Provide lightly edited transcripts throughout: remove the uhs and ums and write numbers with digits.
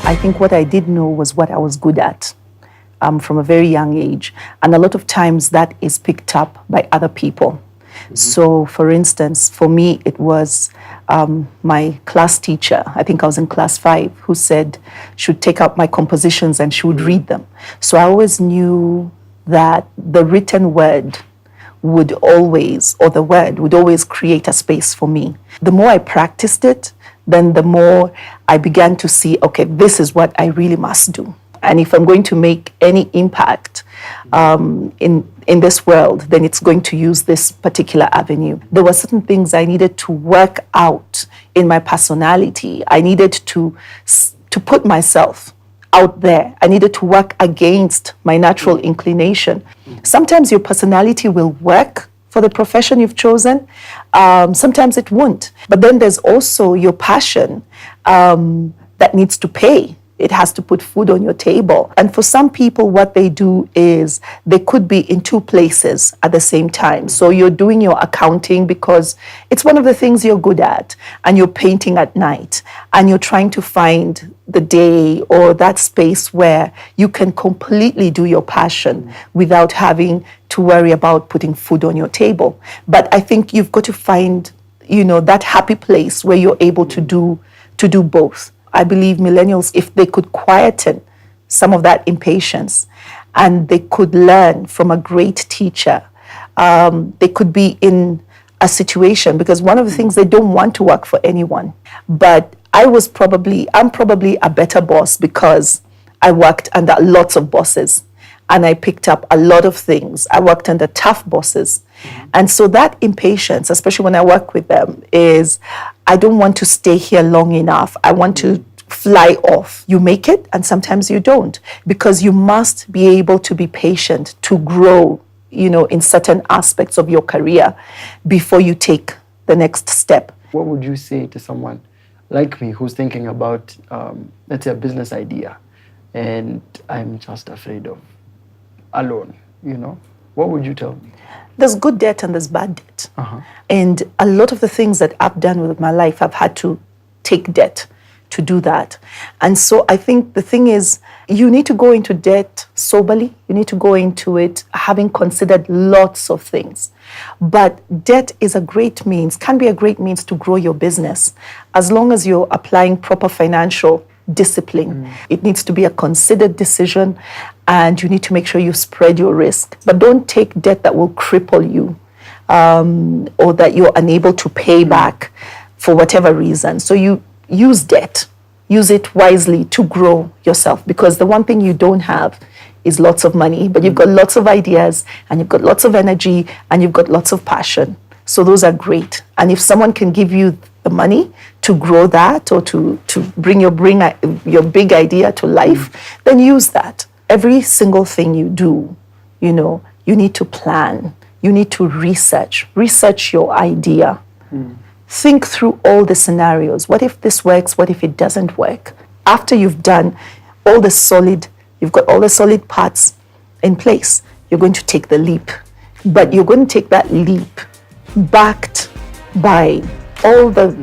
I think what I did know was what I was good at from a very young age. And a lot of times that is picked up by other people. So, for instance, for me, it was my class teacher, I think I was in class 5, who said she would take out my compositions and she would read them. So I always knew that the written word would always, or the word would always create a space for me. The more I practiced it, then the more I began to see, okay, this is what I really must do. And if I'm going to make any impact in this world, then it's going to use this particular avenue. There were certain things I needed to work out in my personality. I needed to put myself out there. I needed to work against my natural inclination. Sometimes your personality will work for the profession you've chosen. Sometimes it won't. But then there's also your passion that needs to pay. It has to put food on your table. And for some people, what they do is they could be in 2 places at the same time. So you're doing your accounting because it's one of the things you're good at, and you're painting at night, and you're trying to find the day or that space where you can completely do your passion without having to worry about putting food on your table. But I think you've got to find, that happy place where you're able to do both. I believe millennials, if they could quieten some of that impatience and they could learn from a great teacher, they could be in a situation, because one of the things, they don't want to work for anyone. But I'm probably a better boss because I worked under lots of bosses and I picked up a lot of things. I worked under tough bosses. And so that impatience, especially when I work with them, is I don't want to stay here long enough. I want to fly off. You make it, and sometimes you don't, because you must be able to be patient to grow, in certain aspects of your career before you take the next step. What would you say to someone like me who's thinking about, let's say, a business idea, and I'm just afraid of alone, What would you tell me? There's good debt and there's bad debt. And a lot of the things that I've done with my life, I've had to take debt to do that. And so I think the thing is, you need to go into debt soberly. You need to go into it having considered lots of things. But debt is can be a great means to grow your business, as long as you're applying proper financial discipline. It needs to be a considered decision, and you need to make sure you spread your risk. But don't take debt that will cripple you, or that you're unable to pay back for whatever reason. So you use debt, use it wisely to grow yourself, because the one thing you don't have is lots of money, but you've got lots of ideas, and you've got lots of energy, and you've got lots of passion. So those are great. And if someone can give you the money to grow that, or to bring your big idea to life, then use that. Every single thing you do, you need to plan. You need to research your idea. Think through all the scenarios. What if this works? What if it doesn't work? After you've done you've got all the solid parts in place, you're going to take the leap. But you're going to take that leap backed by all the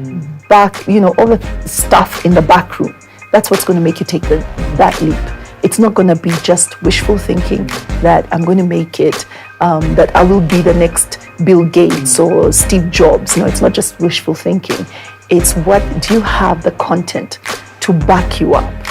all the stuff in the back room. That's what's going to make you take that leap. It's not going to be just wishful thinking that I'm going to make it, that I will be the next Bill Gates or Steve Jobs. No, it's not just wishful thinking. It's do you have the content to back you up?